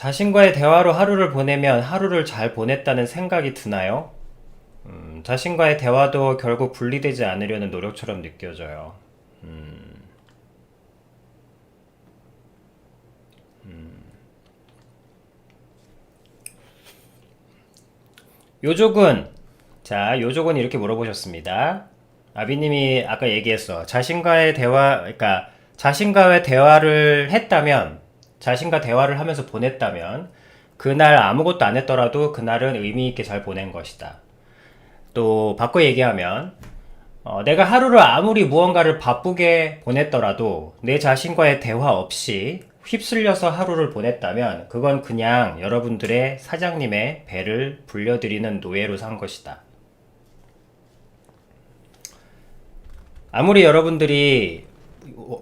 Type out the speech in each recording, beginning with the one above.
자신과의 대화로 하루를 보내면 하루를 잘 보냈다는 생각이 드나요? 자신과의 대화도 결국 분리되지 않으려는 노력처럼 느껴져요. 요족은, 자, 요족은 이렇게 물어보셨습니다. 아비님이 아까 얘기했어. 자신과의 대화, 그러니까 자신과의 대화를 했다면, 자신과 대화를 하면서 보냈다면, 그날 아무것도 안 했더라도 그날은 의미 있게 잘 보낸 것이다. 또 바꿔 얘기하면 내가 하루를 아무리 무언가를 바쁘게 보냈더라도 내 자신과의 대화 없이 휩쓸려서 하루를 보냈다면 그건 그냥 여러분들의 사장님의 배를 불려드리는 노예로 산 것이다. 아무리 여러분들이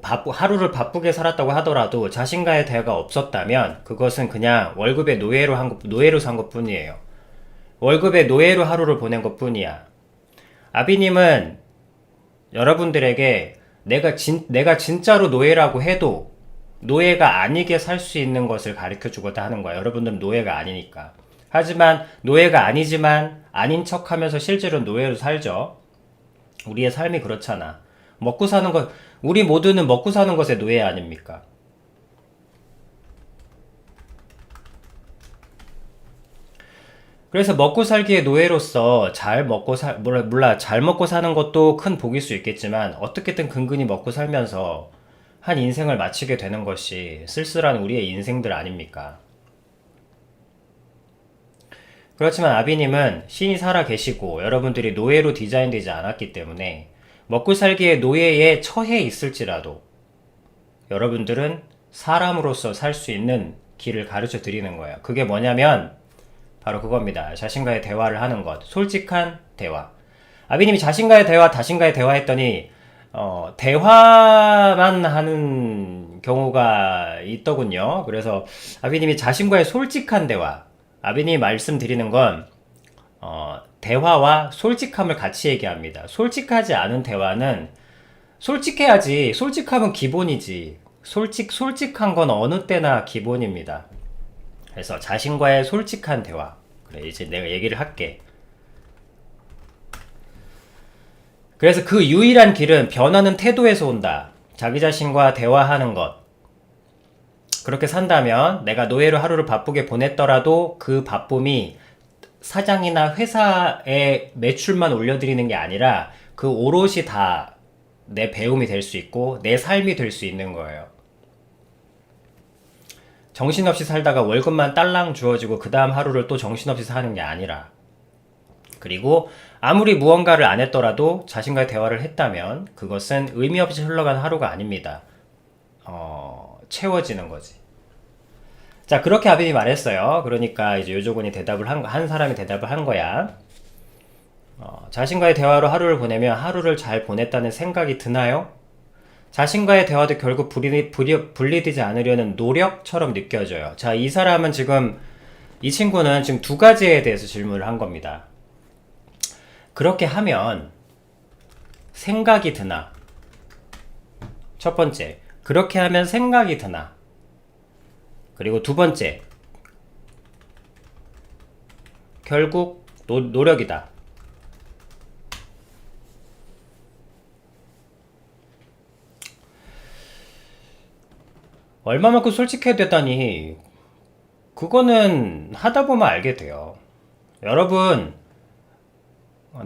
하루를 바쁘게 살았다고 하더라도 자신과의 대화가 없었다면 그것은 그냥 월급의 노예로 산 것뿐이에요. 월급의 노예로 하루를 보낸 것뿐이야. 아비님은 여러분들에게 내가 진짜로 노예라고 해도 노예가 아니게 살 수 있는 것을 가르쳐 주고자 하는 거야. 여러분들은 노예가 아니니까. 하지만 노예가 아니지만 아닌 척 하면서 실제로 노예로 살죠. 우리의 삶이 그렇잖아. 먹고 사는 것, 우리 모두는 먹고 사는 것의 노예 아닙니까? 그래서 먹고 살기의 노예로서 잘 먹고 사는 것도 큰 복일 수 있겠지만 어떻게든 근근히 먹고 살면서 한 인생을 마치게 되는 것이 쓸쓸한 우리의 인생들 아닙니까? 그렇지만 아비님은 신이 살아 계시고 여러분들이 노예로 디자인되지 않았기 때문에 먹고 살기의 노예에 처해 있을지라도 여러분들은 사람으로서 살 수 있는 길을 가르쳐 드리는 거예요. 그게 뭐냐면 바로 그겁니다. 자신과의 대화를 하는 것. 솔직한 대화. 아비님이 자신과의 대화 했더니, 대화만 하는 경우가 있더군요. 그래서 아비님이 자신과의 솔직한 대화. 아비님이 말씀드리는 건, 대화와 솔직함을 같이 얘기합니다. 솔직하지 않은 대화는 솔직해야지. 솔직함은 기본이지. 솔직한 건 어느 때나 기본입니다. 그래서 자신과의 솔직한 대화. 그래, 이제 내가 얘기를 할게. 그래서 그 유일한 길은 변하는 태도에서 온다. 자기 자신과 대화하는 것. 그렇게 산다면 내가 노예로 하루를 바쁘게 보냈더라도 그 바쁨이 사장이나 회사의 매출만 올려드리는 게 아니라 그 오롯이 다 내 배움이 될 수 있고 내 삶이 될 수 있는 거예요. 정신없이 살다가 월급만 딸랑 주어지고 그 다음 하루를 또 정신없이 사는 게 아니라, 그리고 아무리 무언가를 안 했더라도 자신과의 대화를 했다면 그것은 의미 없이 흘러가는 하루가 아닙니다. 채워지는 거지. 자, 그렇게 아빈이 말했어요. 그러니까 이제 요조군이 한 사람이 대답을 한 거야. 자신과의 대화로 하루를 보내면 하루를 잘 보냈다는 생각이 드나요? 자신과의 대화도 결국 분리되지 않으려는 노력처럼 느껴져요. 자, 이 친구는 지금 두 가지에 대해서 질문을 한 겁니다. 그렇게 하면 생각이 드나? 첫 번째, 그렇게 하면 생각이 드나? 그리고 두 번째, 결국 노력이다. 얼마만큼 솔직해야 되다니, 그거는 하다 보면 알게 돼요. 여러분,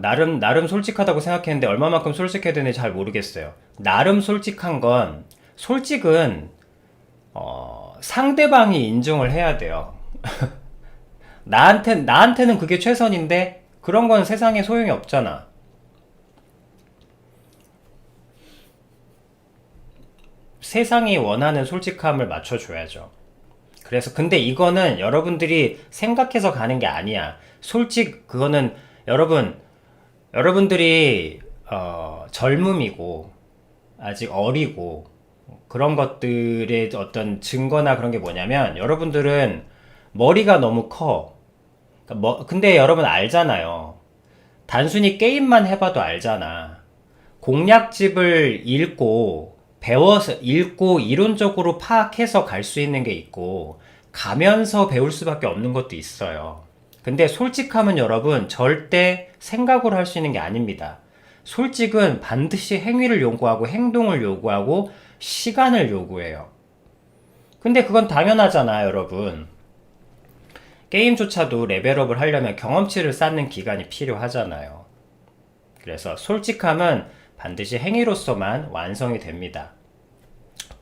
나름 솔직하다고 생각했는데 얼마만큼 솔직해야 되는지 잘 모르겠어요. 나름 솔직한 건, 솔직은 상대방이 인정을 해야 돼요. 나한테는 그게 최선인데 그런 건 세상에 소용이 없잖아. 세상이 원하는 솔직함을 맞춰줘야죠. 그래서 근데 이거는 여러분들이 생각해서 가는 게 아니야. 그거는 여러분들이 젊음이고 아직 어리고 그런 것들의 어떤 증거나 그런 게 뭐냐면 여러분들은 머리가 너무 커. 근데 여러분 알잖아요. 단순히 게임만 해봐도 알잖아. 공략집을 읽고 배워서 읽고 이론적으로 파악해서 갈 수 있는 게 있고 가면서 배울 수밖에 없는 것도 있어요. 근데 솔직함은 여러분 절대 생각으로 할 수 있는 게 아닙니다. 솔직은 반드시 행위를 요구하고 행동을 요구하고 시간을 요구해요. 근데 그건 당연하잖아요, 여러분. 게임조차도 레벨업을 하려면 경험치를 쌓는 기간이 필요하잖아요. 그래서 솔직함은 반드시 행위로서만 완성이 됩니다.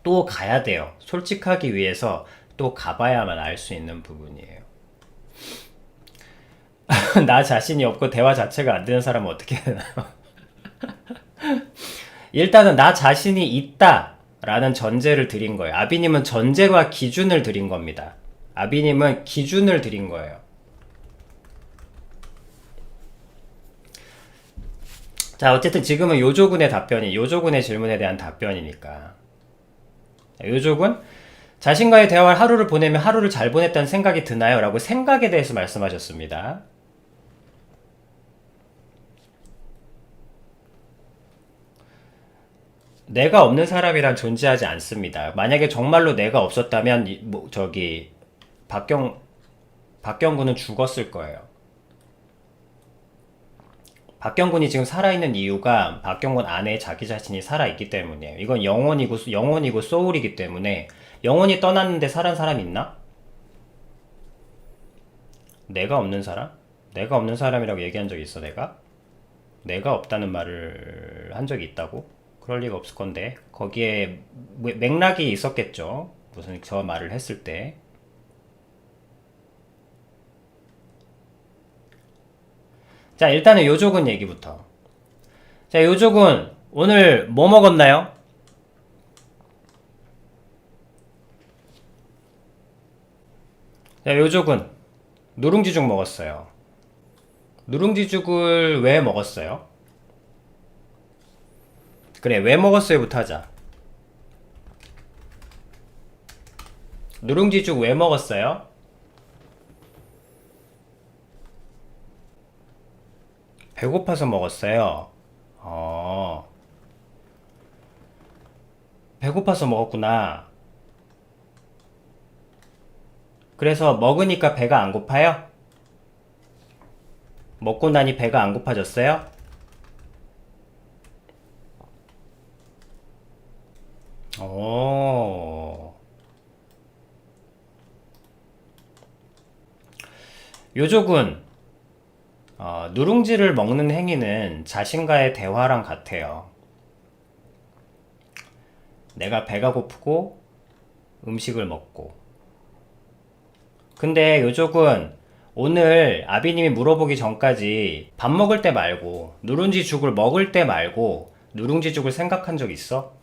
또 가야 돼요. 솔직하기 위해서 또 가봐야만 알 수 있는 부분이에요. 나 자신이 없고 대화 자체가 안 되는 사람은 어떻게 해야 되나요? 일단은 나 자신이 있다 라는 전제를 드린 거예요. 아비님은 전제와 기준을 드린 겁니다. 아비님은 기준을 드린 거예요. 자, 어쨌든 지금은 요조군의 답변이, 요조군의 질문에 대한 답변이니까. 요조군, 자신과의 대화를 하루를 보내면 하루를 잘 보냈다는 생각이 드나요? 라고 생각에 대해서 말씀하셨습니다. 내가 없는 사람이란 존재하지 않습니다. 만약에 정말로 내가 없었다면 박경군은 죽었을 거예요. 박경군이 지금 살아있는 이유가 박경군 안에 자기 자신이 살아있기 때문이에요. 이건 영혼이고 소울이기 때문에. 영혼이 떠났는데 살은 사람 있나? 내가 없는 사람? 내가 없는 사람이라고 얘기한 적이 있어, 내가? 내가 없다는 말을 한 적이 있다고? 그럴 리가 없을 건데. 거기에 맥락이 있었겠죠. 무슨 저 말을 했을 때. 자, 일단은 요조군 얘기부터. 자, 요조군 오늘 뭐 먹었나요? 자, 요조군 누룽지죽 먹었어요. 누룽지죽을 왜 먹었어요? 그래, 왜 먹었어요부터 하자. 누룽지죽 왜 먹었어요? 배고파서 먹었어요. 어, 배고파서 먹었구나. 그래서 먹으니까 배가 안 고파요? 먹고 나니 배가 안 고파졌어요? 오. 요조군, 누룽지를 먹는 행위는 자신과의 대화랑 같아요. 내가 배가 고프고 음식을 먹고. 근데 요족은 오늘 아비님이 물어보기 전까지 밥 먹을 때 말고 누룽지 죽을 먹을 때 말고 누룽지 죽을 생각한 적 있어?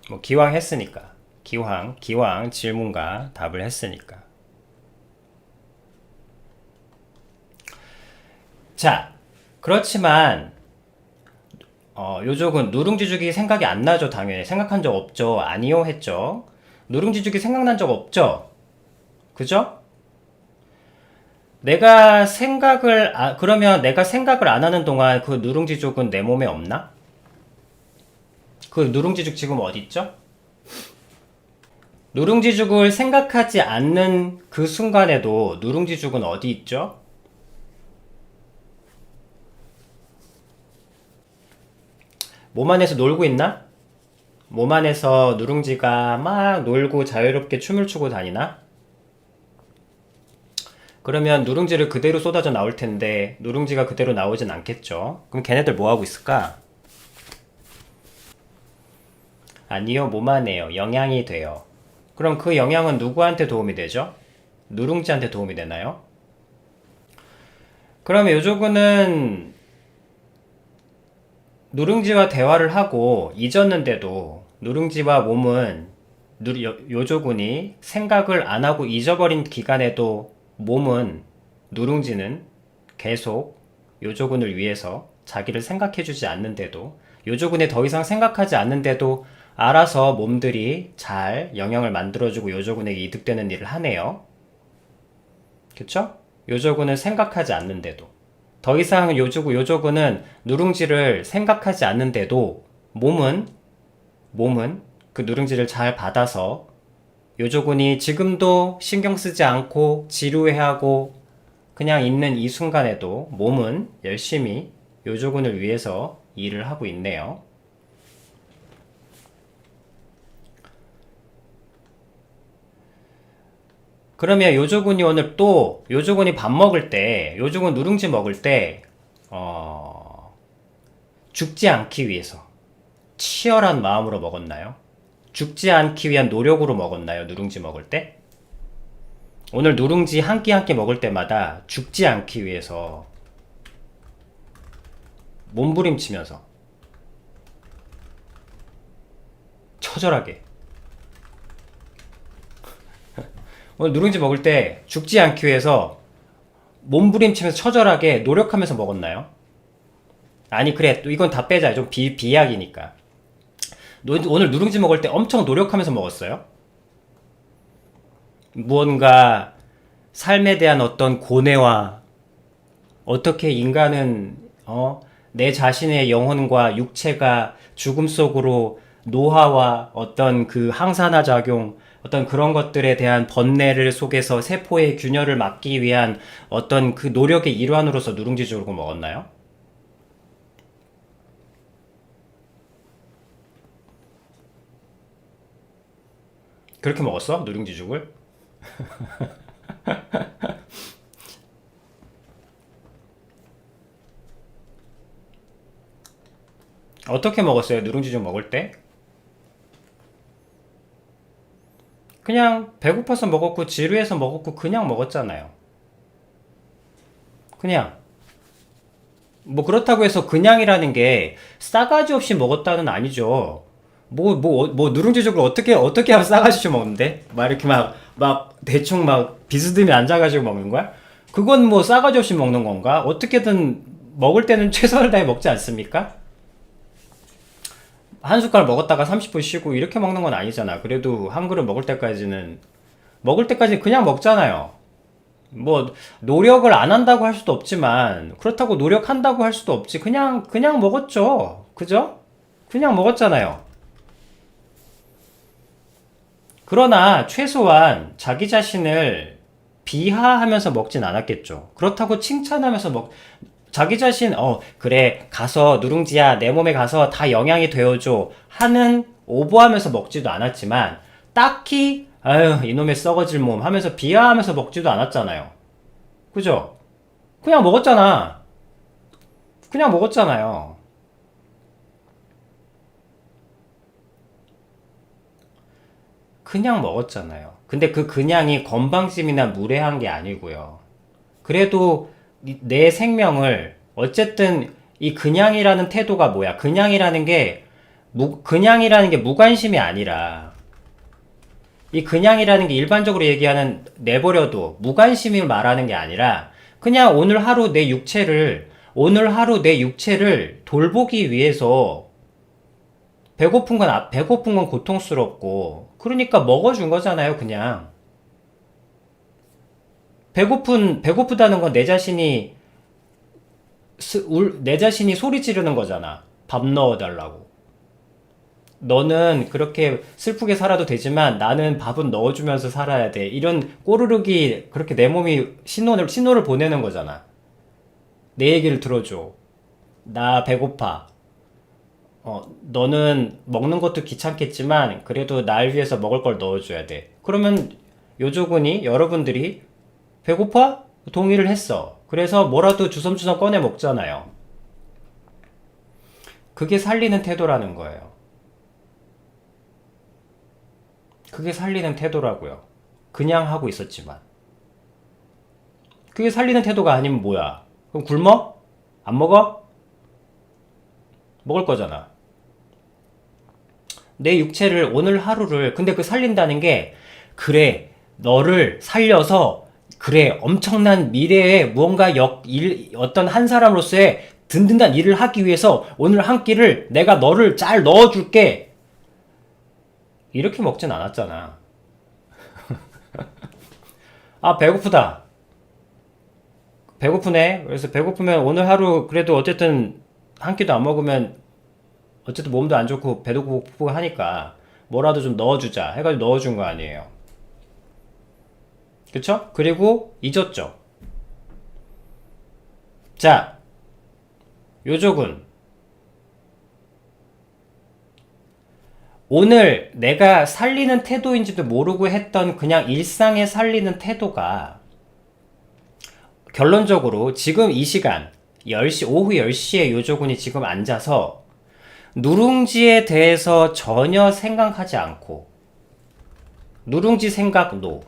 뭐 기왕 했으니까. 기왕 질문과 답을 했으니까. 자, 그렇지만 요족은 누룽지죽이 생각이 안 나죠, 당연히. 생각한 적 없죠. 아니요, 했죠. 누룽지죽이 생각난 적 없죠? 그죠? 그러면 내가 생각을 안 하는 동안 그 누룽지죽은 내 몸에 없나? 그 누룽지죽 지금 어딨죠? 누룽지죽을 생각하지 않는 그 순간에도 누룽지죽은 어디 있죠? 몸 안에서 놀고 있나? 몸 안에서 누룽지가 막 놀고 자유롭게 춤을 추고 다니나? 그러면 누룽지를 그대로 쏟아져 나올 텐데 누룽지가 그대로 나오진 않겠죠? 그럼 걔네들 뭐 하고 있을까? 아니요, 몸 안에요. 영향이 돼요. 그럼 그 영향은 누구한테 도움이 되죠? 누룽지한테 도움이 되나요? 그러면 요조구는 누룽지와 대화를 하고 잊었는데도 누룽지와 몸은 요조군이 생각을 안 하고 잊어버린 기간에도 몸은 누룽지는 계속 요조군을 위해서 자기를 생각해주지 않는데도 요조군에 더 이상 생각하지 않는데도 알아서 몸들이 잘 영향을 만들어주고 요조군에게 이득되는 일을 하네요. 그쵸? 요조군은 생각하지 않는데도 더 이상 요조군은 누룽지를 생각하지 않는데도 몸은 몸은 그 누룽지를 잘 받아서 요조군이 지금도 신경 쓰지 않고 지루해하고 그냥 있는 이 순간에도 몸은 열심히 요조군을 위해서 일을 하고 있네요. 그러면 요조군이 오늘 또 요조군이 밥 먹을 때 요조군 누룽지 먹을 때 죽지 않기 위해서 치열한 마음으로 먹었나요? 죽지 않기 위한 노력으로 먹었나요? 누룽지 먹을 때? 오늘 누룽지 한 끼 한 끼 먹을 때마다 죽지 않기 위해서 몸부림치면서 처절하게 오늘 누룽지 먹을 때 죽지 않기 위해서 몸부림치면서 처절하게 노력하면서 먹었나요? 아니 그래 또 이건 다 빼자. 좀 비약이니까. 오늘 누룽지 먹을 때 엄청 노력하면서 먹었어요? 무언가 삶에 대한 어떤 고뇌와 어떻게 인간은 내 자신의 영혼과 육체가 죽음 속으로 노화와 어떤 그 항산화 작용 어떤 그런 것들에 대한 번뇌를 속에서 세포의 균열을 막기 위한 어떤 그 노력의 일환으로서 누룽지 죽을 먹었나요? 그렇게 먹었어? 누룽지 죽을? 어떻게 먹었어요? 누룽지 죽 먹을 때? 그냥 배고파서 먹었고 지루해서 먹었고 그냥 먹었잖아요. 그냥 뭐 그렇다고 해서 그냥이라는 게 싸가지 없이 먹었다는 아니죠. 뭐 누룽지죽을 어떻게 하면 싸가지 없이 먹는데? 막 이렇게 막 대충 막 비스듬히 앉아가지고 먹는 거야? 그건 뭐 싸가지 없이 먹는 건가? 어떻게든 먹을 때는 최선을 다해 먹지 않습니까? 한 숟갈 먹었다가 30분 쉬고 이렇게 먹는 건 아니잖아. 그래도 한 그릇 먹을 때까지 그냥 먹잖아요. 뭐 노력을 안 한다고 할 수도 없지만 그렇다고 노력한다고 할 수도 없지. 그냥 먹었죠. 그죠? 그냥 먹었잖아요. 그러나 최소한 자기 자신을 비하하면서 먹진 않았겠죠. 그렇다고 칭찬하면서 자기 자신 그래 가서 누룽지야 내 몸에 가서 다 영양이 되어줘 하는 오버하면서 먹지도 않았지만 딱히 아유 이놈의 썩어질 몸 하면서 비하하면서 먹지도 않았잖아요. 그죠? 그냥 먹었잖아. 그냥 먹었잖아요. 그냥 먹었잖아요. 근데 그 그냥이 건방짐이나 무례한 게 아니고요. 그래도 내 생명을 어쨌든 이 그냥이라는 태도가 뭐야? 그냥이라는 게 무관심이 아니라 이 그냥이라는 게 일반적으로 얘기하는 내버려도 무관심을 말하는 게 아니라 그냥 오늘 하루 내 육체를 돌보기 위해서 배고픈 건 고통스럽고 그러니까 먹어준 거잖아요, 그냥. 배고프다는 건 내 자신이 소리 지르는 거잖아. 밥 넣어달라고. 너는 그렇게 슬프게 살아도 되지만 나는 밥은 넣어주면서 살아야 돼. 이런 꼬르륵이 그렇게 내 몸이 신호를 보내는 거잖아. 내 얘기를 들어줘. 나 배고파. 너는 먹는 것도 귀찮겠지만 그래도 날 위해서 먹을 걸 넣어줘야 돼. 그러면 요조군이 여러분들이 배고파? 동의를 했어. 그래서 뭐라도 주섬주섬 꺼내 먹잖아요. 그게 살리는 태도라는 거예요. 그게 살리는 태도라고요. 그냥 하고 있었지만. 그게 살리는 태도가 아니면 뭐야? 그럼 굶어? 안 먹어? 먹을 거잖아. 내 육체를 오늘 하루를 근데 그 살린다는 게 그래 너를 살려서 그래 엄청난 미래에 무언가 어떤 한 사람으로서의 든든한 일을 하기 위해서 오늘 한 끼를 내가 너를 잘 넣어줄게 이렇게 먹진 않았잖아. 아 배고프다 배고프네. 그래서 배고프면 오늘 하루 그래도 어쨌든 한 끼도 안 먹으면 어쨌든 몸도 안 좋고 배도 고프고 하니까 뭐라도 좀 넣어주자 해가지고 넣어준 거 아니에요. 그쵸? 그리고 잊었죠. 자, 요조군. 오늘 내가 살리는 태도인지도 모르고 했던 그냥 일상에 살리는 태도가 결론적으로 지금 이 시간 10시, 오후 10시에 요조군이 지금 앉아서 누룽지에 대해서 전혀 생각하지 않고 누룽지 생각 노.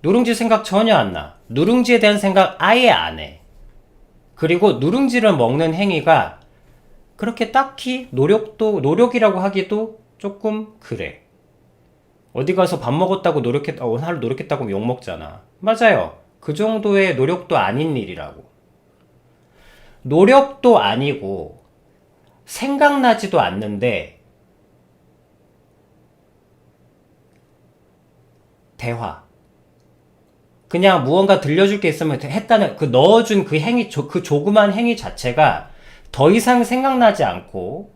누룽지 생각 전혀 안 나. 누룽지에 대한 생각 아예 안 해. 그리고 누룽지를 먹는 행위가 그렇게 딱히 노력이라고 하기도 조금 그래. 어디 가서 밥 먹었다고 하루 노력했다고 욕 먹잖아. 맞아요. 그 정도의 노력도 아닌 일이라고. 노력도 아니고, 생각나지도 않는데, 대화. 그냥 무언가 들려줄 게 있으면 했다는, 그 넣어준 그 행위, 그 조그만 행위 자체가 더 이상 생각나지 않고,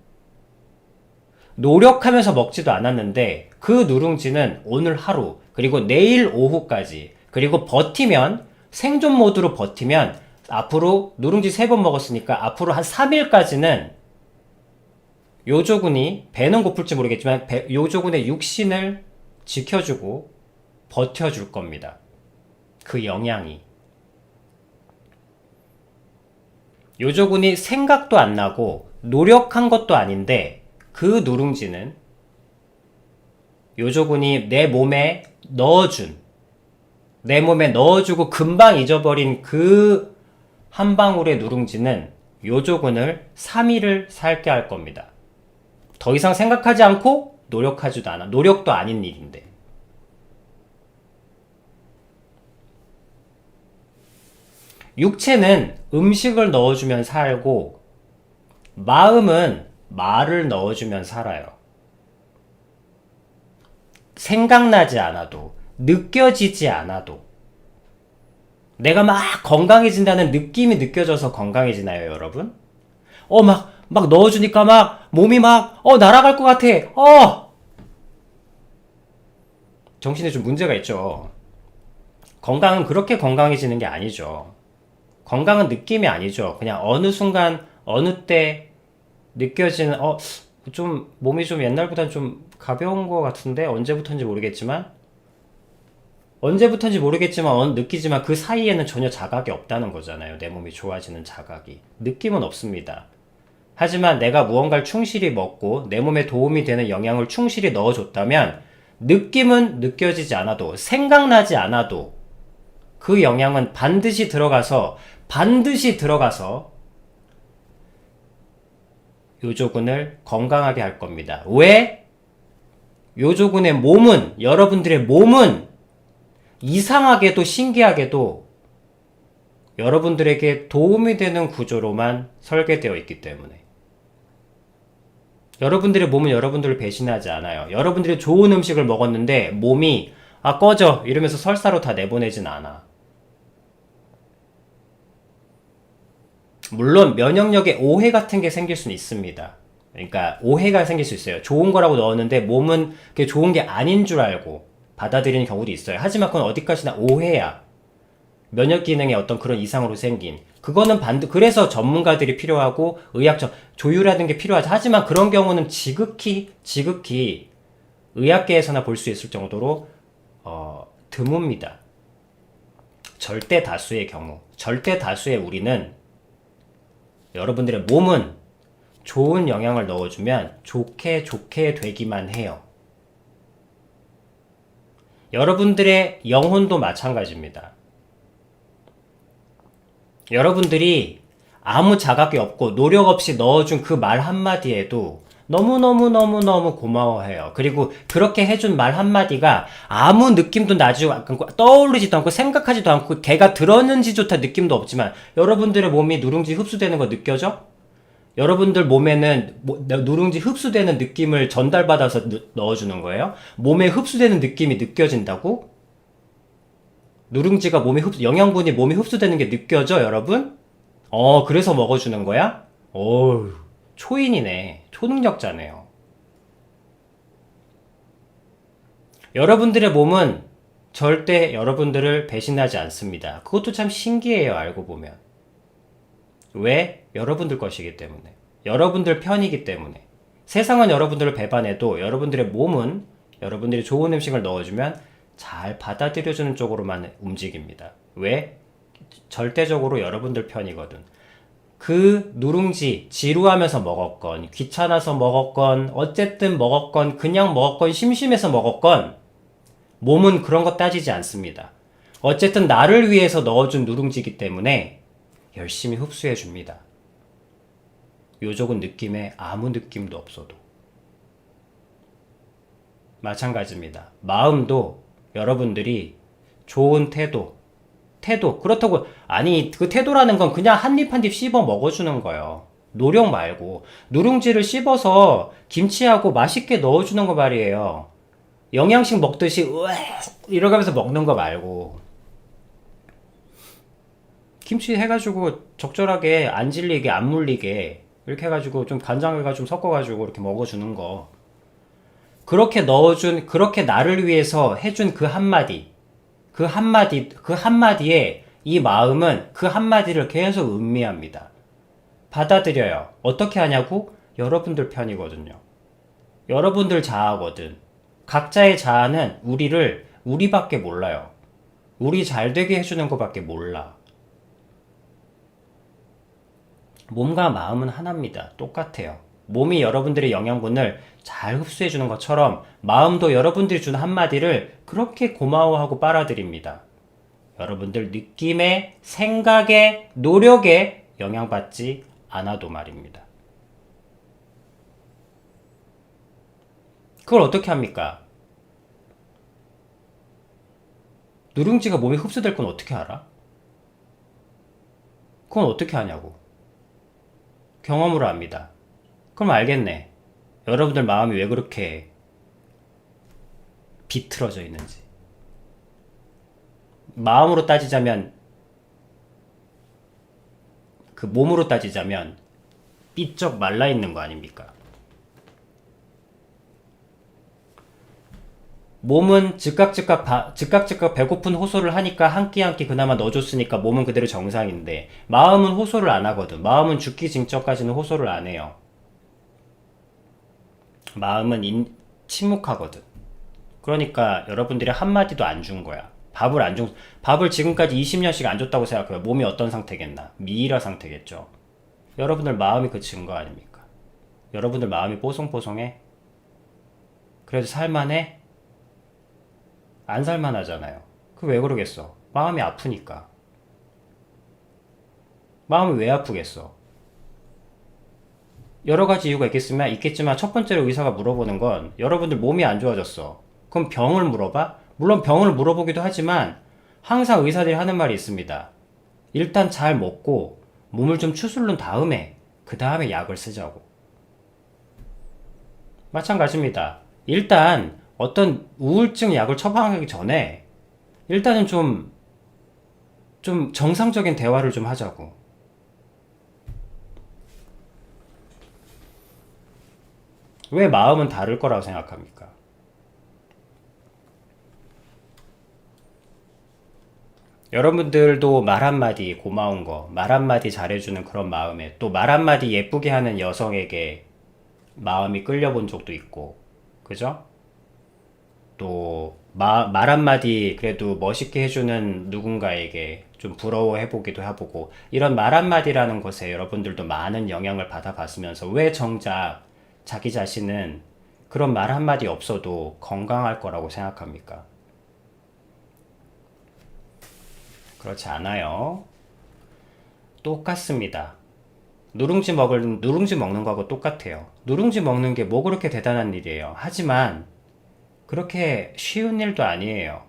노력하면서 먹지도 않았는데, 그 누룽지는 오늘 하루, 그리고 내일 오후까지, 그리고 버티면, 생존 모드로 버티면, 앞으로 누룽지 3번 먹었으니까, 앞으로 한 3일까지는 요조군이, 배는 고플지 모르겠지만, 요조군의 육신을 지켜주고, 버텨줄 겁니다. 그 영향이. 요조군이 생각도 안 나고, 노력한 것도 아닌데, 그 누룽지는 요조군이 내 몸에 넣어주고 금방 잊어버린 그 한 방울의 누룽지는 요조군을 3일을 살게 할 겁니다. 더 이상 생각하지 않고 노력하지도 않아. 노력도 아닌 일인데. 육체는 음식을 넣어주면 살고 마음은 말을 넣어주면 살아요. 생각나지 않아도, 느껴지지 않아도, 내가 막 건강해진다는 느낌이 느껴져서 건강해지나요, 여러분? 막 넣어주니까 몸이 날아갈 것 같아. 정신에 좀 문제가 있죠. 건강은 그렇게 건강해지는 게 아니죠. 건강은 느낌이 아니죠. 그냥 어느 순간, 어느 때 느껴지는, 좀 몸이 좀 옛날보다는 좀 가벼운 것 같은데 언제부터인지 모르겠지만 느끼지만 그 사이에는 전혀 자각이 없다는 거잖아요. 내 몸이 좋아지는 자각이. 느낌은 없습니다. 하지만 내가 무언가를 충실히 먹고 내 몸에 도움이 되는 영양을 충실히 넣어줬다면 느낌은 느껴지지 않아도, 생각나지 않아도 그 영양은 반드시 들어가서 요조군을 건강하게 할 겁니다. 왜? 요조군의 몸은, 여러분들의 몸은 이상하게도 신기하게도 여러분들에게 도움이 되는 구조로만 설계되어 있기 때문에. 여러분들의 몸은 여러분들을 배신하지 않아요. 여러분들이 좋은 음식을 먹었는데 몸이 꺼져 이러면서 설사로 다 내보내진 않아. 물론 면역력에 오해 같은 게 생길 수는 있습니다. 그러니까 오해가 생길 수 있어요. 좋은 거라고 넣었는데 몸은 그게 좋은 게 아닌 줄 알고 받아들이는 경우도 있어요. 하지만 그건 어디까지나 오해야. 면역 기능에 어떤 그런 이상으로 생긴. 그거는 그래서 전문가들이 필요하고 의학적 조율하는 게 필요하죠. 하지만 그런 경우는 지극히 의학계에서나 볼 수 있을 정도로 드뭅니다. 절대 다수의 경우, 절대 다수의 우리는 여러분들의 몸은 좋은 영향을 넣어주면 좋게 되기만 해요. 여러분들의 영혼도 마찬가지입니다. 여러분들이 아무 자각이 없고 노력 없이 넣어준 그 말 한마디에도 너무너무 고마워해요. 그리고 그렇게 해준 말 한마디가 아무 느낌도 나지 않고 떠오르지도 않고 생각하지도 않고 걔가 들었는지조차 느낌도 없지만 여러분들의 몸이 누룽지 흡수되는 거 느껴져? 여러분들 몸에는 누룽지 흡수되는 느낌을 전달받아서 넣어주는 거예요? 몸에 흡수되는 느낌이 느껴진다고? 누룽지가 영양분이 몸에 흡수되는 게 느껴져, 여러분? 그래서 먹어주는 거야? 어우, 초인이네. 초능력자네요. 여러분들의 몸은 절대 여러분들을 배신하지 않습니다. 그것도 참 신기해요, 알고 보면. 왜? 여러분들 것이기 때문에. 여러분들 편이기 때문에. 세상은 여러분들을 배반해도 여러분들의 몸은 여러분들이 좋은 음식을 넣어주면 잘 받아들여주는 쪽으로만 움직입니다. 왜? 절대적으로 여러분들 편이거든. 그 누룽지 지루하면서 먹었건 귀찮아서 먹었건 어쨌든 먹었건 그냥 먹었건 심심해서 먹었건 몸은 그런 거 따지지 않습니다. 어쨌든 나를 위해서 넣어준 누룽지이기 때문에 열심히 흡수해 줍니다. 요족은 느낌에 아무 느낌도 없어도. 마찬가지입니다. 마음도 여러분들이 좋은 태도. 그렇다고, 아니, 그 태도라는 건 그냥 한 입 한 입 씹어 먹어주는 거예요. 노력 말고. 누룽지를 씹어서 김치하고 맛있게 넣어주는 거 말이에요. 영양식 먹듯이, 으악! 이러면서 먹는 거 말고. 김치 해가지고 적절하게 안 질리게, 안 물리게, 이렇게 해가지고 좀 간장에가 좀 섞어가지고 이렇게 먹어주는 거. 그렇게 넣어준, 그렇게 나를 위해서 해준 그 한마디. 그 한마디에 이 마음은 그 한마디를 계속 음미합니다. 받아들여요. 어떻게 하냐고? 여러분들 편이거든요. 여러분들 자아거든. 각자의 자아는 우리밖에 몰라요. 우리 잘 되게 해주는 것밖에 몰라. 몸과 마음은 하나입니다. 똑같아요. 몸이 여러분들의 영양분을 잘 흡수해주는 것처럼 마음도 여러분들이 준 한마디를 그렇게 고마워하고 빨아들입니다. 여러분들 느낌에, 생각에, 노력에 영향받지 않아도 말입니다. 그걸 어떻게 합니까? 누룽지가 몸에 흡수될 건 어떻게 알아? 그건 어떻게 하냐고. 경험으로 압니다. 그럼 알겠네. 여러분들 마음이 왜 그렇게 비틀어져 있는지. 마음으로 따지자면, 그 몸으로 따지자면 삐쩍 말라 있는 거 아닙니까? 몸은 즉각 배고픈 호소를 하니까 한 끼 한 끼 그나마 넣어줬으니까 몸은 그대로 정상인데, 마음은 호소를 안 하거든. 마음은 죽기 직전까지는 호소를 안 해요. 마음은 침묵하거든. 그러니까 여러분들이 한마디도 안 준 거야. 밥을 지금까지 20년씩 안 줬다고 생각해요. 몸이 어떤 상태겠나? 미이라 상태겠죠. 여러분들 마음이 그 증거 아닙니까? 여러분들 마음이 뽀송뽀송해? 그래도 살만해? 안 살만하잖아요. 그 왜 그러겠어? 마음이 아프니까. 마음이 왜 아프겠어? 여러 가지 이유가 있겠지만 첫 번째로 의사가 물어보는 건, 여러분들 몸이 안 좋아졌어. 그럼 병을 물어봐? 물론 병을 물어보기도 하지만 항상 의사들이 하는 말이 있습니다. 일단 잘 먹고 몸을 좀 추스른 다음에 그 다음에 약을 쓰자고. 마찬가지입니다. 일단 어떤 우울증 약을 처방하기 전에 일단은 좀 정상적인 대화를 좀 하자고. 왜 마음은 다를 거라고 생각합니까? 여러분들도 말 한마디 고마운 거, 말 한마디 잘해주는 그런 마음에, 또 말 한마디 예쁘게 하는 여성에게 마음이 끌려본 적도 있고, 그죠? 또, 말 한마디 그래도 멋있게 해주는 누군가에게 좀 부러워해보기도 해보고, 이런 말 한마디라는 것에 여러분들도 많은 영향을 받아봤으면서 왜 정작 자기 자신은 그런 말 한마디 없어도 건강할 거라고 생각합니까? 그렇지 않아요. 똑같습니다. 누룽지 먹는 거하고 똑같아요. 누룽지 먹는 게 뭐 그렇게 대단한 일이에요. 하지만 그렇게 쉬운 일도 아니에요.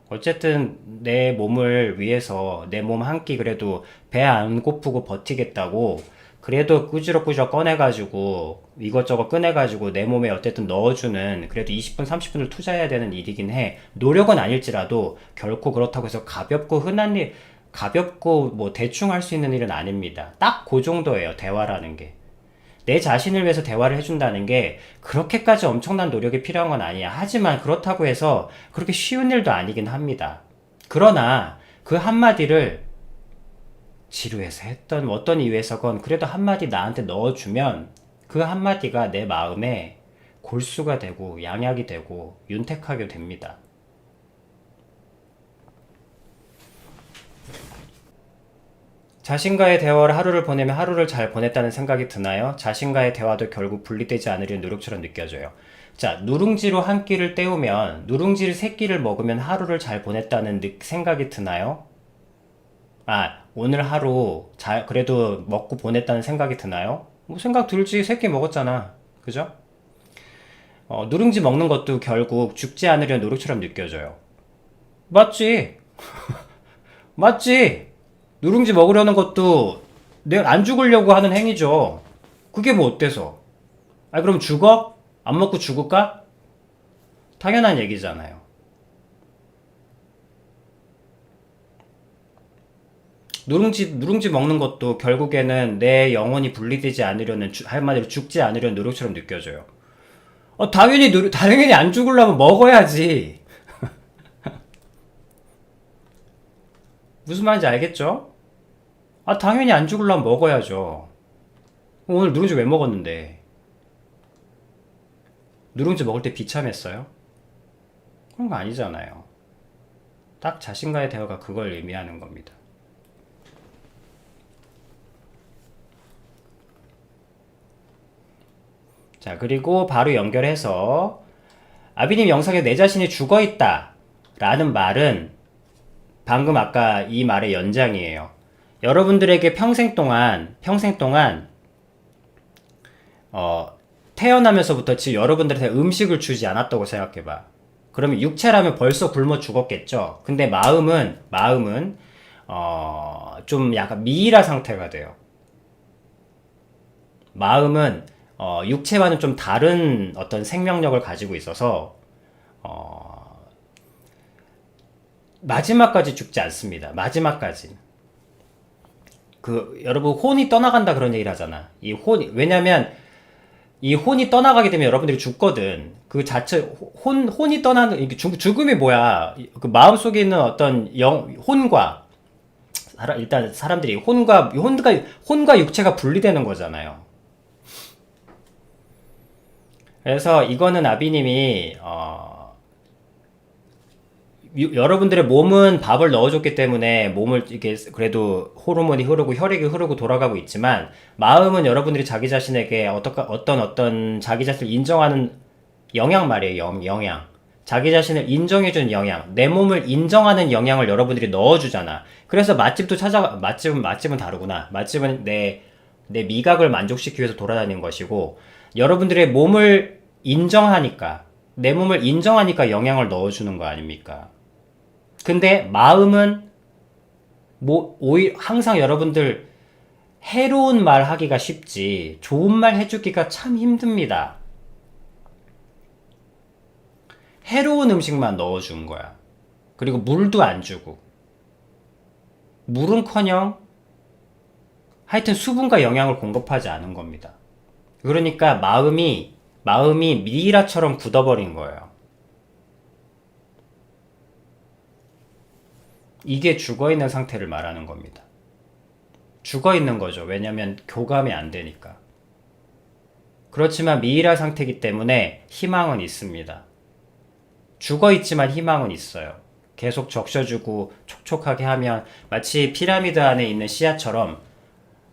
어쨌든 내 몸을 위해서 내 몸 한 끼 그래도 배 안 고프고 버티겠다고 그래도 꾸지럭꾸지럭 꺼내가지고 이것저것 꺼내가지고 내 몸에 어쨌든 넣어주는, 그래도 20분 30분을 투자해야 되는 일이긴 해. 노력은 아닐지라도 결코 그렇다고 해서 가볍고 흔한 일, 가볍고 뭐 대충 할 수 있는 일은 아닙니다. 딱 그 정도예요, 대화라는 게. 내 자신을 위해서 대화를 해준다는 게 그렇게까지 엄청난 노력이 필요한 건 아니야. 하지만 그렇다고 해서 그렇게 쉬운 일도 아니긴 합니다. 그러나 그 한마디를 지루해서 했던 어떤 이유에서건 그래도 한마디 나한테 넣어주면 그 한마디가 내 마음에 골수가 되고 양약이 되고 윤택하게 됩니다. 자신과의 대화를 하루를 보내면 하루를 잘 보냈다는 생각이 드나요? 자신과의 대화도 결국 분리되지 않으려는 노력처럼 느껴져요. 자, 누룽지로 한 끼를 때우면 누룽지를 세 끼를 먹으면 하루를 잘 보냈다는 생각이 드나요? 아, 오늘 하루 그래도 먹고 보냈다는 생각이 드나요? 뭐 생각 들지. 세 끼 먹었잖아. 그죠? 누룽지 먹는 것도 결국 죽지 않으려는 노력처럼 느껴져요. 맞지? 맞지? 누룽지 먹으려는 것도 내가 안 죽으려고 하는 행위죠. 그게 뭐 어때서? 아, 그럼 죽어? 안 먹고 죽을까? 당연한 얘기잖아요. 누룽지 먹는 것도 결국에는 내 영혼이 분리되지 않으려는, 한마디로 죽지 않으려는 노력처럼 느껴져요. 당연히 안 죽으려면 먹어야지. 무슨 말인지 알겠죠? 아, 당연히 안 죽으려면 먹어야죠. 오늘 누룽지 왜 먹었는데? 누룽지 먹을 때 비참했어요? 그런 거 아니잖아요. 딱 자신과의 대화가 그걸 의미하는 겁니다. 자, 그리고 바로 연결해서 아비님 영상에 내 자신이 죽어있다 라는 말은 방금 아까 이 말의 연장이에요. 여러분들에게 평생 동안 태어나면서부터 지금 여러분들한테 음식을 주지 않았다고 생각해봐. 그러면 육체라면 벌써 굶어 죽었겠죠. 근데 마음은 좀 약간 미이라 상태가 돼요. 마음은 육체와는 좀 다른 어떤 생명력을 가지고 있어서 마지막까지 죽지 않습니다. 마지막까지. 여러분 혼이 떠나간다 그런 얘기를 하잖아. 왜냐면 이 혼이 떠나가게 되면 여러분들이 죽거든. 그 자체 혼이 떠나는 죽음이 뭐야? 그 마음 속에 있는 어떤 혼과 일단 사람들이 혼과 육체가 분리되는 거잖아요. 그래서 이거는 아비님이 여러분들의 몸은 밥을 넣어줬기 때문에 몸을 이렇게 그래도 호르몬이 흐르고 혈액이 흐르고 돌아가고 있지만 마음은 여러분들이 자기 자신에게 어떤 자기 자신을 인정하는 영양 말이에요. 영양. 자기 자신을 인정해주는 영양. 내 몸을 인정하는 영양을 여러분들이 넣어주잖아. 그래서 맛집은 다르구나. 맛집은 내 미각을 만족시키기 위해서 돌아다니는 것이고 여러분들의 몸을 인정하니까 내 몸을 인정하니까 영양을 넣어주는 거 아닙니까? 근데 마음은 오히려 항상 여러분들 해로운 말 하기가 쉽지 좋은 말 해주기가 참 힘듭니다. 해로운 음식만 넣어준 거야. 그리고 물도 안 주고 물은커녕 하여튼 수분과 영양을 공급하지 않은 겁니다. 그러니까 마음이 미이라처럼 굳어버린 거예요. 이게 죽어있는 상태를 말하는 겁니다. 죽어있는 거죠. 왜냐면 교감이 안 되니까. 그렇지만 미이라 상태이기 때문에 희망은 있습니다. 죽어있지만 희망은 있어요. 계속 적셔주고 촉촉하게 하면 마치 피라미드 안에 있는 씨앗처럼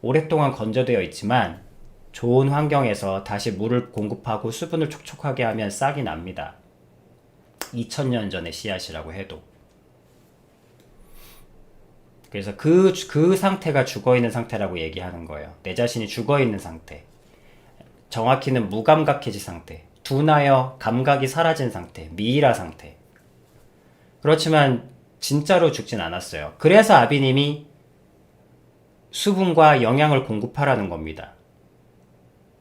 오랫동안 건조되어 있지만 좋은 환경에서 다시 물을 공급하고 수분을 촉촉하게 하면 싹이 납니다. 2000년 전의 씨앗이라고 해도. 그래서 그 상태가 죽어있는 상태라고 얘기하는 거예요. 내 자신이 죽어있는 상태. 정확히는 무감각해진 상태. 둔하여 감각이 사라진 상태. 미이라 상태. 그렇지만 진짜로 죽진 않았어요. 그래서 아비님이 수분과 영양을 공급하라는 겁니다.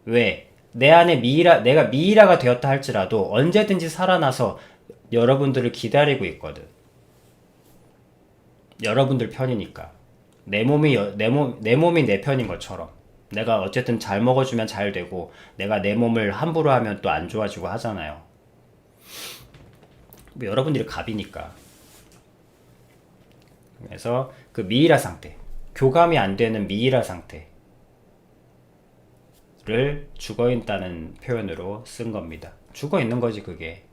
왜? 내 안에 내가 미이라가 되었다 할지라도 언제든지 살아나서 여러분들을 기다리고 있거든. 여러분들 편이니까. 내 몸이 내 편인 것처럼. 내가 어쨌든 잘 먹어주면 잘 되고, 내가 내 몸을 함부로 하면 또 안 좋아지고 하잖아요. 뭐 여러분들이 갑이니까. 그래서 그 미이라 상태, 교감이 안 되는 미이라 상태를 죽어있다는 표현으로 쓴 겁니다. 죽어있는 거지 그게.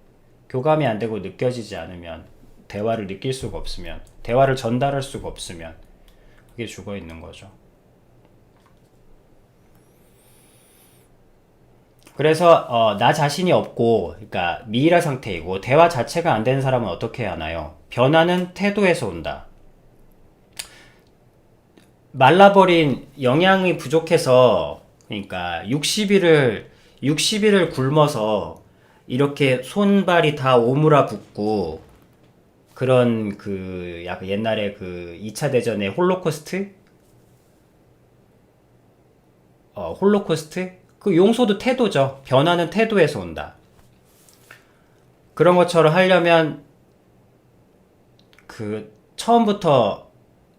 교감이 안 되고 느껴지지 않으면, 대화를 느낄 수가 없으면, 대화를 전달할 수가 없으면 그게 죽어있는 거죠. 그래서 나 자신이 없고, 그러니까 미이라 상태이고 대화 자체가 안 되는 사람은 어떻게 하나요? 변화는 태도에서 온다. 말라버린, 영양이 부족해서, 그러니까 60일을 굶어서 이렇게 손발이 다 오므라붙고, 그런 그 약간 옛날에 그 2차 대전의 홀로코스트 그 용서도 태도죠. 변화는 태도에서 온다. 그런 것처럼 하려면 그 처음부터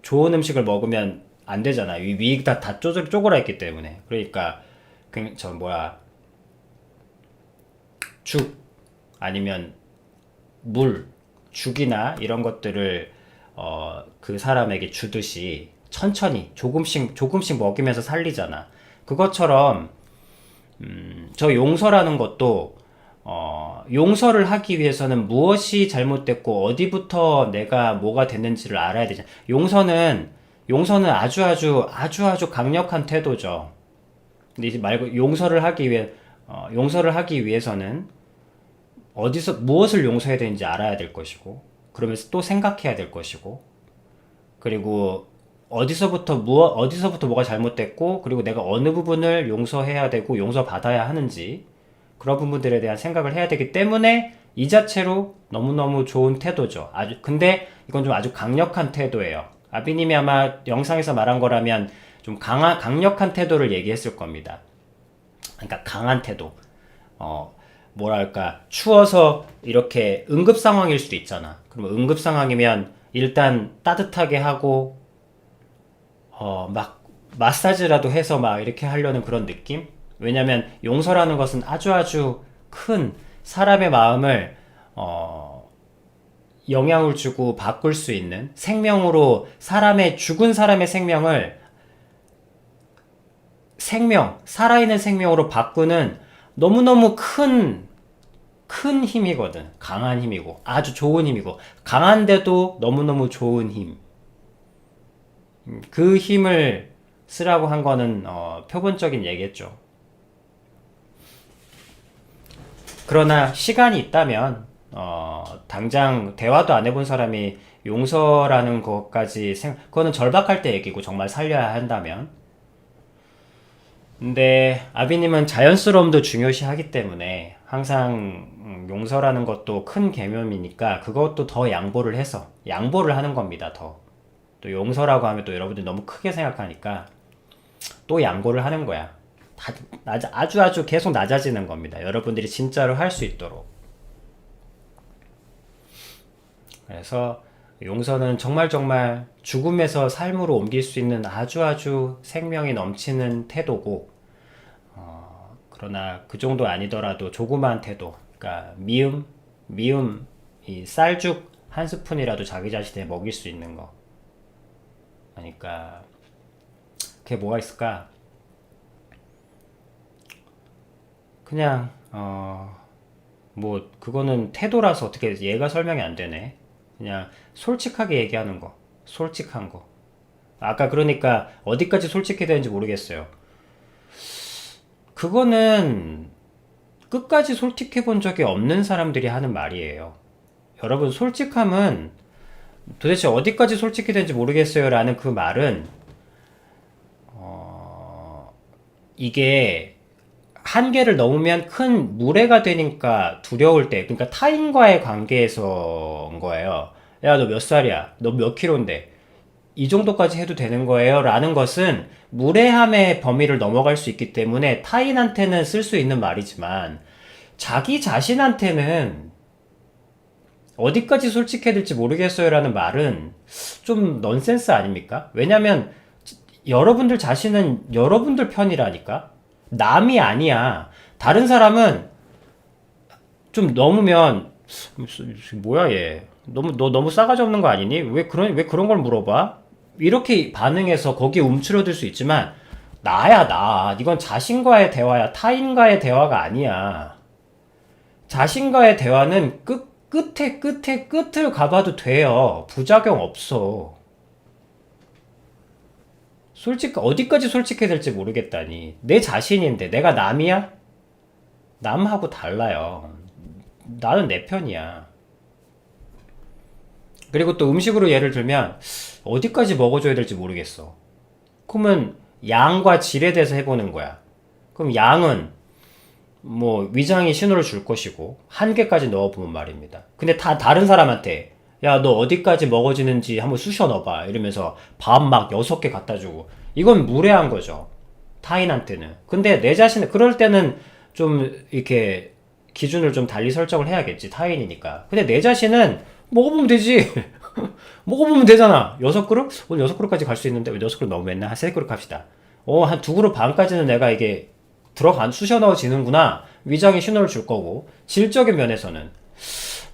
좋은 음식을 먹으면 안 되잖아. 위가 다 쪼그라 있기 때문에. 그러니까 죽 아니면 물, 죽이나 이런 것들을 그 사람에게 주듯이 천천히 조금씩 먹이면서 살리잖아. 그것처럼 저 용서라는 것도 용서를 하기 위해서는 무엇이 잘못됐고 어디부터 내가 뭐가 됐는지를 알아야 되잖아. 용서는 아주 강력한 태도죠. 근데 이제 말고 용서를 하기 위해서는 무엇을 용서해야 되는지 알아야 될 것이고, 그러면서 또 생각해야 될 것이고, 그리고 어디서부터 뭐가 잘못됐고, 그리고 내가 어느 부분을 용서해야 되고 용서받아야 하는지, 그런 부분들에 대한 생각을 해야 되기 때문에 이 자체로 너무너무 좋은 태도죠. 근데 이건 좀 아주 강력한 태도예요. 아비님이 아마 영상에서 말한 거라면 좀 강력한 태도를 얘기했을 겁니다. 그러니까 강한 태도. 뭐랄까, 추워서 이렇게 응급 상황일 수도 있잖아. 그러면 응급 상황이면 일단 따뜻하게 하고, 막 마사지라도 해서 막 이렇게 하려는 그런 느낌? 왜냐면 용서라는 것은 아주 큰 사람의 마음을, 영향을 주고 바꿀 수 있는, 생명으로 죽은 사람의 생명을 살아있는 생명으로 바꾸는 너무너무 큰 힘이거든. 강한 힘이고, 아주 좋은 힘이고, 강한데도 너무너무 좋은 힘. 그 힘을 쓰라고 한 거는 표본적인 얘기겠죠. 그러나 시간이 있다면 당장 대화도 안 해본 사람이 용서라는 것까지 그거는 절박할 때 얘기고, 정말 살려야 한다면. 근데 아비님은 자연스러움도 중요시하기 때문에 항상 용서라는 것도 큰 개념이니까 그것도 더 양보를 하는 겁니다. 또 용서라고 하면 또 여러분들이 너무 크게 생각하니까 또 양보를 하는 거야. 아주 계속 낮아지는 겁니다. 여러분들이 진짜로 할 수 있도록. 그래서 용서는 정말 죽음에서 삶으로 옮길 수 있는 아주 생명이 넘치는 태도고, 그러나 그 정도 아니더라도 조그마한 태도, 그러니까 미움, 이 쌀죽 한 스푼이라도 자기 자신에 먹일 수 있는 거. 그러니까 그게 뭐가 있을까? 그냥 뭐 그거는 태도라서 어떻게 얘가 설명이 안 되네. 그냥 솔직하게 얘기하는 거, 솔직한 거. 아까 그러니까 어디까지 솔직해야 되는지 모르겠어요. 그거는 끝까지 솔직해 본 적이 없는 사람들이 하는 말이에요. 여러분, 솔직함은 도대체 어디까지 솔직해야 되는지 모르겠어요 라는 그 말은 이게 한계를 넘으면 큰 무례가 되니까 두려울 때, 그러니까 타인과의 관계에서인 거예요. 야, 너 몇 살이야? 너 몇 킬로인데? 이 정도까지 해도 되는 거예요? 라는 것은 무례함의 범위를 넘어갈 수 있기 때문에 타인한테는 쓸 수 있는 말이지만 자기 자신한테는 어디까지 솔직해야 될지 모르겠어요라는 말은 좀 넌센스 아닙니까? 왜냐면 여러분들 자신은 여러분들 편이라니까. 남이 아니야. 다른 사람은 좀 넘으면 뭐야 얘. 너무 싸가지 없는 거 아니니? 왜 그런 걸 물어봐? 이렇게 반응해서 거기에 움츠러들 수 있지만 나야 나. 이건 자신과의 대화야. 타인과의 대화가 아니야. 자신과의 대화는 끝을 가봐도 돼요. 부작용 없어. 어디까지 솔직해야 될지 모르겠다니. 내 자신인데 내가 남이야? 남하고 달라요. 나는 내 편이야. 그리고 또 음식으로 예를 들면 어디까지 먹어줘야 될지 모르겠어. 그러면 양과 질에 대해서 해보는 거야. 그럼 양은 뭐 위장이 신호를 줄 것이고 한 개까지 넣어보면 말입니다. 근데 다 다른 사람한테 야 너 어디까지 먹어지는지 한번 쑤셔 넣어봐 이러면서 밥 막 6개 갖다 주고 이건 무례한 거죠. 타인한테는. 근데 내 자신은 그럴 때는 좀 이렇게 기준을 좀 달리 설정을 해야겠지. 타인이니까. 근데 내 자신은 먹어보면 되지. 먹어보면 되잖아. 6그릇? 오늘 6그릇까지 갈 수 있는데 왜 6그릇 너무 맨날 한 3그릇 갑시다. 한 2그릇 반까지는 내가 이게 쑤셔 넣어지는구나. 위장에 신호를 줄 거고. 질적인 면에서는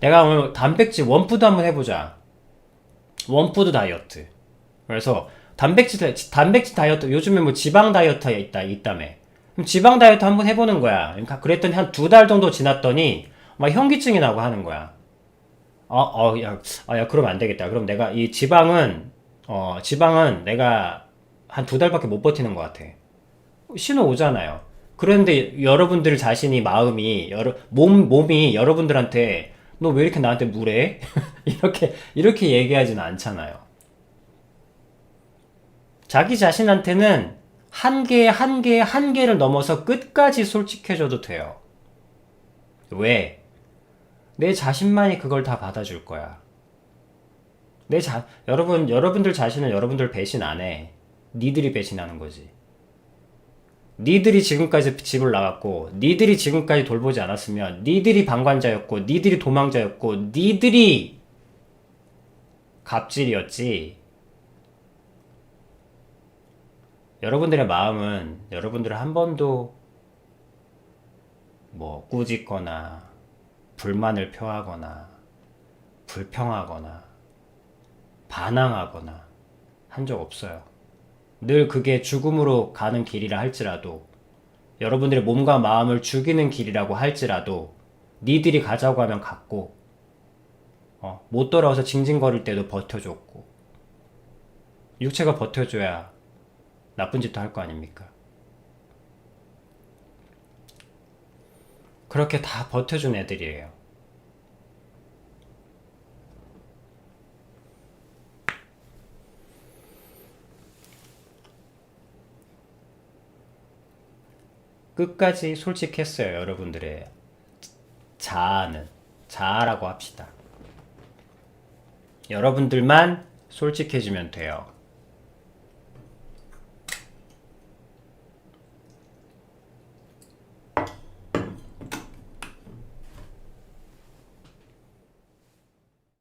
내가 오늘 단백질 원푸드 한번 해보자. 원푸드 다이어트. 그래서 단백질 다이어트 요즘에 뭐 지방 다이어트 있다며. 그럼 지방 다이어트 한번 해보는 거야. 그러니까 그랬더니 한 2달 정도 지났더니 막 현기증이 나고 하는 거야. 야, 그러면 안 되겠다. 그럼 내가 이 지방은 내가 한 2달밖에 못 버티는 것 같아. 신호 오잖아요. 그런데 여러분들 자신이 몸이 여러분들한테 너 왜 이렇게 나한테 무례해? 이렇게 얘기하지는 않잖아요. 자기 자신한테는 한계를 넘어서 끝까지 솔직해져도 돼요. 왜? 내 자신만이 그걸 다 받아줄 거야. 여러분들 자신은 여러분들 배신 안 해. 니들이 배신하는 거지. 니들이 지금까지 집을 나갔고, 니들이 지금까지 돌보지 않았으면, 니들이 방관자였고, 니들이 도망자였고, 니들이 갑질이었지. 여러분들의 마음은 여러분들을 한 번도 뭐 꾸짖거나, 불만을 표하거나, 불평하거나, 반항하거나 한 적 없어요. 늘 그게 죽음으로 가는 길이라 할지라도 여러분들의 몸과 마음을 죽이는 길이라고 할지라도 니들이 가자고 하면 갔고 못 돌아와서 징징거릴 때도 버텨줬고 육체가 버텨줘야 나쁜 짓도 할 거 아닙니까? 그렇게 다 버텨준 애들이에요. 끝까지 솔직했어요. 여러분들의 자아라고 합시다. 여러분들만 솔직해지면 돼요.